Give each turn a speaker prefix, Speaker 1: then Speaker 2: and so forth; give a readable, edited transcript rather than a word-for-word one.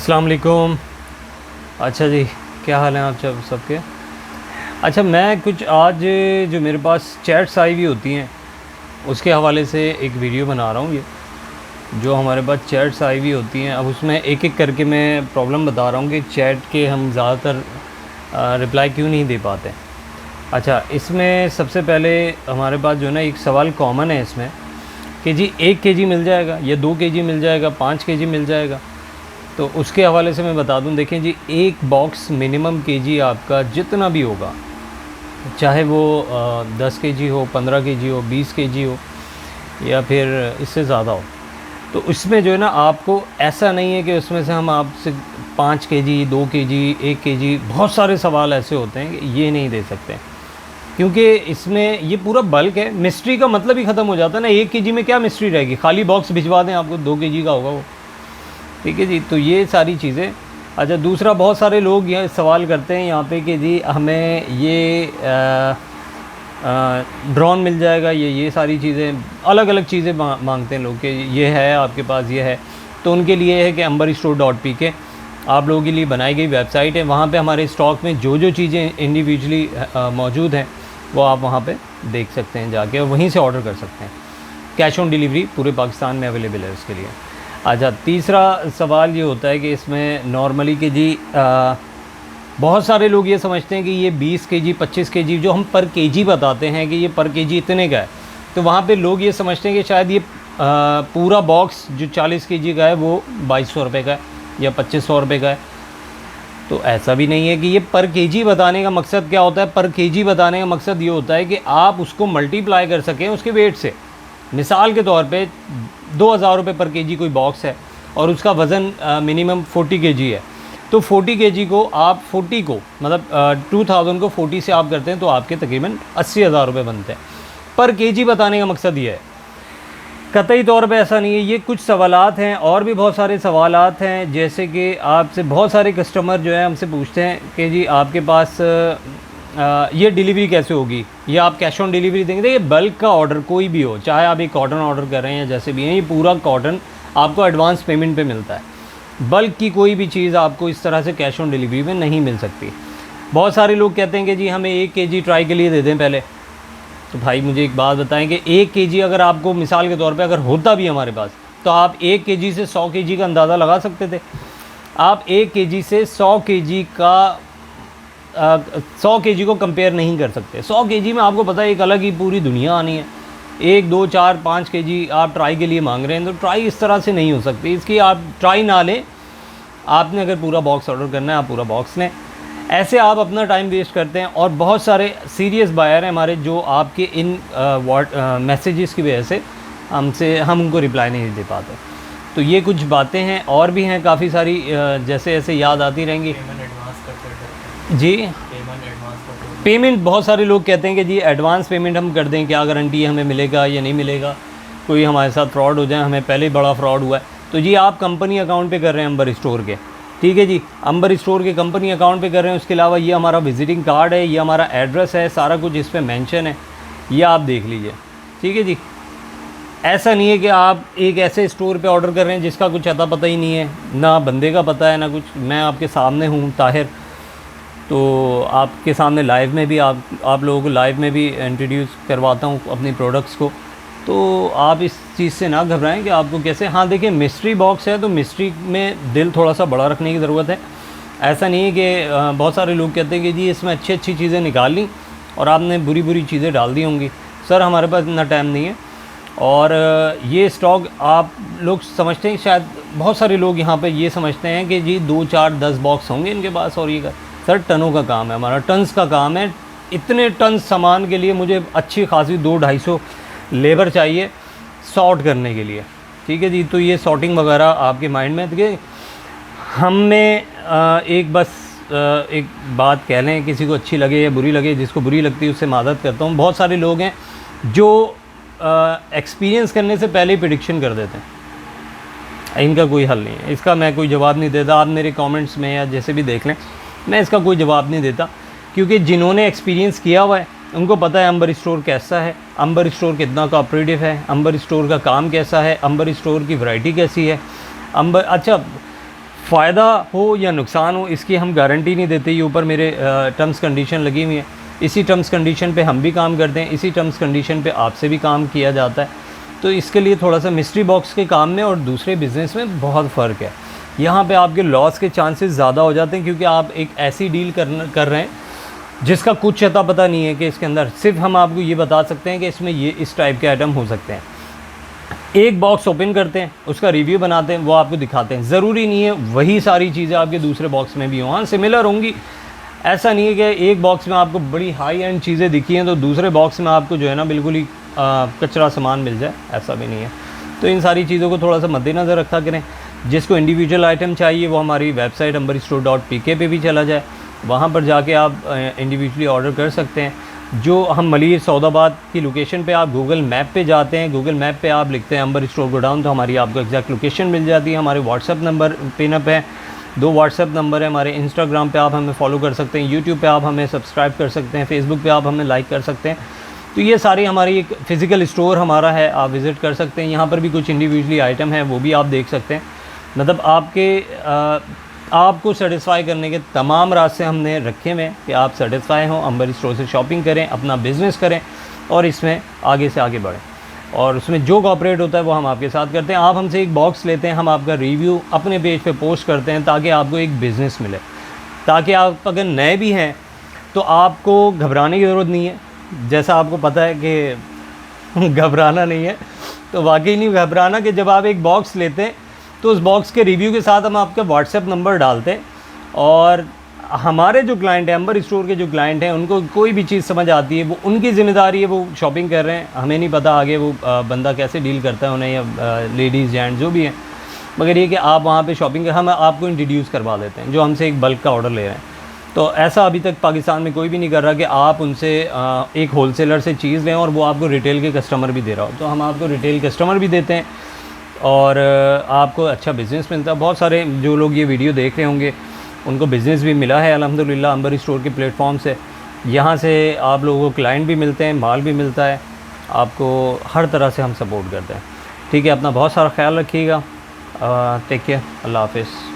Speaker 1: अस्सलाम वालेकुम। अच्छा जी, क्या हाल है आप सबके। अच्छा, मैं कुछ आज जो मेरे पास चैट्स आई हुई होती हैं उसके हवाले से एक वीडियो बना रहा हूँ। ये जो हमारे पास चैट्स आई हुई होती हैं, अब उसमें एक एक करके मैं प्रॉब्लम बता रहा हूँ कि चैट के हम ज़्यादातर रिप्लाई क्यों नहीं दे पाते। अच्छा, इसमें सबसे पहले हमारे पास जो है ना एक सवाल कॉमन है इसमें कि जी 1 kg मिल जाएगा या 2 kg मिल जाएगा, 5 kg मिल जाएगा। तो उसके हवाले से मैं बता दूं, देखें जी, एक बॉक्स मिनिमम केजी आपका जितना भी होगा, चाहे वो 10 kg हो, 15 kg हो, 20 kg हो या फिर इससे ज़्यादा हो, तो उसमें जो है ना आपको ऐसा नहीं है कि उसमें से हम आपसे 5 kg, 2 kg, 1 kg, बहुत सारे सवाल ऐसे होते हैं कि ये नहीं दे सकते, क्योंकि इसमें ये पूरा बल्क है। मिस्ट्री का मतलब ही ख़त्म हो जाता है ना। 1 kg में क्या मिस्ट्री रहेगी, खाली बॉक्स भिजवा दें आपको, 2 kg का होगा वो। ठीक है जी, तो ये सारी चीज़ें। अच्छा, दूसरा, बहुत सारे लोग ये सवाल करते हैं यहाँ पे कि जी हमें ये ड्रोन मिल जाएगा, ये सारी चीज़ें, अलग अलग चीज़ें मांगते हैं लोग कि ये है आपके पास, ये है। तो उनके लिए है कि amberstore.pk आप लोगों के लिए बनाई गई वेबसाइट है। वहाँ पे हमारे स्टॉक में जो जो चीज़ें इंडिविजुअली मौजूद हैं वो आप वहाँ पे देख सकते हैं जाके, और वहीं से ऑर्डर कर सकते हैं। कैश ऑन डिलीवरी पूरे पाकिस्तान में अवेलेबल है उसके लिए। अच्छा, तीसरा सवाल ये होता है कि इसमें नॉर्मली कि जी बहुत सारे लोग ये समझते हैं कि ये 20 kg, 25 kg जो हम पर केजी बताते हैं कि ये पर केजी इतने का है, तो वहाँ पे लोग ये समझते हैं कि शायद ये पूरा बॉक्स जो 40 kg का है वो 2200 रुपये का है या 2500 रुपये का है। तो ऐसा भी नहीं है कि ये पर केजी बताने का मकसद क्या होता है। पर केजी बताने का मकसद ये होता है कि आप उसको मल्टीप्लाई कर सकें उसके वेट से। मिसाल के तौर पे 2000 रुपये पर केजी कोई बॉक्स है और उसका वज़न मिनिमम 40 kg है, तो 40 kg को आप 40 को मतलब 2000 को 40 से आप करते हैं तो आपके तकरीबन 80,000 रुपये बनते हैं। पर केजी बताने का मकसद ये है, कतई तौर पे ऐसा नहीं है। ये कुछ सवालात हैं, और भी बहुत सारे सवालात हैं, जैसे कि आपसे बहुत सारे कस्टमर जो है हमसे पूछते हैं कि जी आपके पास ये डिलीवरी कैसे होगी, या आप कैश ऑन डिलीवरी देंगे। देखिए, बल्क का ऑर्डर कोई भी हो, चाहे आप एक कॉटन ऑर्डर कर रहे हैं या जैसे भी हैं, ये पूरा कॉटन आपको एडवांस पेमेंट पे मिलता है। बल्क की कोई भी चीज़ आपको इस तरह से कैश ऑन डिलीवरी में नहीं मिल सकती। बहुत सारे लोग कहते हैं कि जी हमें 1 kg ट्राई के लिए दे दें पहले। तो भाई मुझे एक बात बताएं कि 1 kg अगर आपको मिसाल के तौर पे अगर होता भी हमारे पास, तो आप 1 kg से 100 kg का अंदाज़ा लगा सकते थे। आप 1 kg से 100 kg का 100 kg को कंपेयर नहीं कर सकते। 100 kg में आपको पता है एक अलग ही पूरी दुनिया आनी है। 1, 2, 4, 5 kg आप ट्राई के लिए मांग रहे हैं, तो ट्राई इस तरह से नहीं हो सकती। इसकी आप ट्राई ना लें, आपने अगर पूरा बॉक्स ऑर्डर करना है आप पूरा बॉक्स लें। ऐसे आप अपना टाइम वेस्ट करते हैं, और बहुत सारे सीरियस बायर हैं हमारे जो आपके इन मैसेजेस की वजह से हम उनको रिप्लाई नहीं दे पाते। तो ये कुछ बातें हैं, और भी हैं काफ़ी सारी, जैसे ऐसे याद आती रहेंगी। जी, पेमेंट बहुत सारे लोग कहते हैं कि जी एडवांस पेमेंट हम कर दें, क्या गारंटी है हमें मिलेगा या नहीं मिलेगा, कोई हमारे साथ फ्रॉड हो जाए। हमें पहले बड़ा फ्रॉड हुआ है। तो जी आप कंपनी अकाउंट पे कर रहे हैं अंबर स्टोर के, ठीक है जी, अंबर स्टोर के कंपनी अकाउंट पे कर रहे हैं। उसके अलावा ये हमारा विजिटिंग कार्ड है, ये हमारा एड्रेस है, सारा कुछ इस पर मेंशन है, ये आप देख लीजिए, ठीक है जी। ऐसा नहीं है कि आप एक ऐसे स्टोर पे ऑर्डर कर रहे हैं जिसका कुछ अता पता ही नहीं है, ना बंदे का पता है ना कुछ। मैं आपके सामने हूँ ताहिर, तो आपके सामने लाइव में भी आप लोगों को लाइव में भी इंट्रोड्यूस करवाता हूँ अपनी प्रोडक्ट्स को। तो आप इस चीज़ से ना घबराएं कि आपको कैसे। हाँ देखिए, मिस्ट्री बॉक्स है तो मिस्ट्री में दिल थोड़ा सा बड़ा रखने की ज़रूरत है। ऐसा नहीं है कि बहुत सारे लोग कहते हैं कि जी इसमें अच्छी अच्छी चीज़ें निकाल ली और आपने बुरी बुरी चीज़ें डाल दी होंगी। सर हमारे पास इतना टाइम नहीं है, और ये स्टॉक आप लोग समझते हैं, शायद बहुत सारे लोग यहाँ पे ये समझते हैं कि जी 2, 4, 10 बॉक्स होंगे इनके पास, और ये सर टनों का काम है, हमारा टन्स का काम है। इतने टन सामान के लिए मुझे अच्छी खासी 200-250 लेबर चाहिए सॉर्ट करने के लिए, ठीक है जी। तो ये सॉर्टिंग वगैरह आपके माइंड में कि हमें एक बात कह लें, किसी को अच्छी लगे या बुरी लगे, जिसको बुरी लगती है उससे मादत करता हूँ। बहुत सारे लोग हैं जो एक्सपीरियंस करने से पहले ही प्रेडिक्शन कर देते हैं। इनका कोई हल नहीं है, इसका मैं कोई जवाब नहीं देता। आप मेरे कमेंट्स में या जैसे भी देख लें, मैं इसका कोई जवाब नहीं देता, क्योंकि जिन्होंने एक्सपीरियंस किया हुआ है उनको पता है अंबर स्टोर कैसा है, अंबर स्टोर कितना कोऑपरेटिव है, अंबर स्टोर का काम कैसा है, अंबर स्टोर की वैरायटी कैसी है। अच्छा, फ़ायदा हो या नुकसान हो इसकी हम गारंटी नहीं देते। ये ऊपर मेरे टर्म्स कंडीशन लगी हुई हैं, इसी टर्म्स कंडीशन पे हम भी काम करते हैं, इसी टर्म्स कंडीशन पे आपसे भी काम किया जाता है। तो इसके लिए थोड़ा सा मिस्ट्री बॉक्स के काम में और दूसरे बिज़नेस में बहुत फ़र्क है। यहाँ पे आपके लॉस के चांसेस ज़्यादा हो जाते हैं, क्योंकि आप एक ऐसी डील कर रहे हैं जिसका कुछ अता पता नहीं है कि इसके अंदर, सिर्फ हम आपको ये बता सकते हैं कि इसमें ये इस टाइप के आइटम हो सकते हैं। एक बॉक्स ओपन करते हैं, उसका रिव्यू बनाते हैं, वो आपको दिखाते हैं। ज़रूरी नहीं है वही सारी चीज़ें आपके दूसरे बॉक्स में भी हों, हाँ सिमिलर होंगी। ऐसा नहीं है कि एक बॉक्स में आपको बड़ी हाई एंड चीज़ें दिखी हैं तो दूसरे बॉक्स में आपको जो है ना बिल्कुल ही कचरा सामान मिल जाए, ऐसा भी नहीं है। तो इन सारी चीज़ों को थोड़ा सा मद्देनज़र रखा करें। जिसको इंडिविजुअल आइटम चाहिए वो हमारी वेबसाइट amberstore.pk पे भी चला जाए, वहाँ पर जाके आप इंडिविजुअली ऑर्डर कर सकते हैं। जो हम मलिर सौदाबाद की लोकेशन पे आप गूगल मैप पे जाते हैं, गूगल मैप पे आप लिखते हैं अंबर स्टोर गोडाउन, तो हमारी आपको एग्जैक्ट लोकेशन मिल जाती है। हमारे व्हाट्सएप नंबर पिन अप है, 2 व्हाट्सएप नंबर है हमारे। इंस्टाग्राम पे आप हमें फॉलो कर सकते हैं, यूट्यूब पे आप हमें सब्सक्राइब कर सकते हैं, फेसबुक पे आप हमें लाइक कर सकते हैं। तो ये सारी हमारी एक फ़िज़िकल स्टोर हमारा है, आप विज़िट कर सकते हैं। यहाँ पर भी कुछ इंडिविजुअली आइटम है वो भी आप देख सकते हैं। मतलब आपको सेटिस्फाई करने के तमाम रास्ते हमने रखे हुए हैं कि आप सेटिस्फाई हों, अंबर स्टोर से शॉपिंग करें, अपना बिज़नेस करें और इसमें आगे से आगे बढ़ें। और उसमें जो कॉपरेट होता है वो हम आपके साथ करते हैं। आप हमसे एक बॉक्स लेते हैं, हम आपका रिव्यू अपने पेज पे पोस्ट करते हैं ताकि आपको एक बिज़नेस मिले, ताकि आप अगर नए भी हैं तो आपको घबराने की ज़रूरत नहीं है। जैसा आपको पता है कि घबराना नहीं है, तो वाकई नहीं घबराना कि जब आप एक बॉक्स लेते हैं तो उस बॉक्स के रिव्यू के साथ हम आपका व्हाट्सएप नंबर डालते हैं। और हमारे जो क्लाइंट हैं, अंबर स्टोर के जो क्लाइंट हैं, उनको कोई भी चीज़ समझ आती है, वो उनकी ज़िम्मेदारी है, वो शॉपिंग कर रहे हैं। हमें नहीं पता आगे वो बंदा कैसे डील करता है उन्हें, या लेडीज़ जेंट्स जो भी हैं, मगर ये कि आप वहाँ पे शॉपिंग कर, हम आपको इंट्रोड्यूस करवा देते हैं जो हमसे एक बल्क का ऑर्डर ले रहे हैं। तो ऐसा अभी तक पाकिस्तान में कोई भी नहीं कर रहा कि आप उनसे एक होलसेलर से चीज़ लें और वो आपको रिटेल के कस्टमर भी दे रहा हो। तो हम आपको रिटेल कस्टमर भी देते हैं और आपको अच्छा बिज़नेस मिलता है। बहुत सारे जो लोग ये वीडियो देख रहे होंगे उनको बिज़नेस भी मिला है अल्हम्दुलिल्लाह अंबर स्टोर के प्लेटफॉर्म से। यहाँ से आप लोगों को क्लाइंट भी मिलते हैं, माल भी मिलता है, आपको हर तरह से हम सपोर्ट करते हैं। ठीक है, अपना बहुत सारा ख्याल रखिएगा। टेक केयर, अल्लाह हाफ़िज़।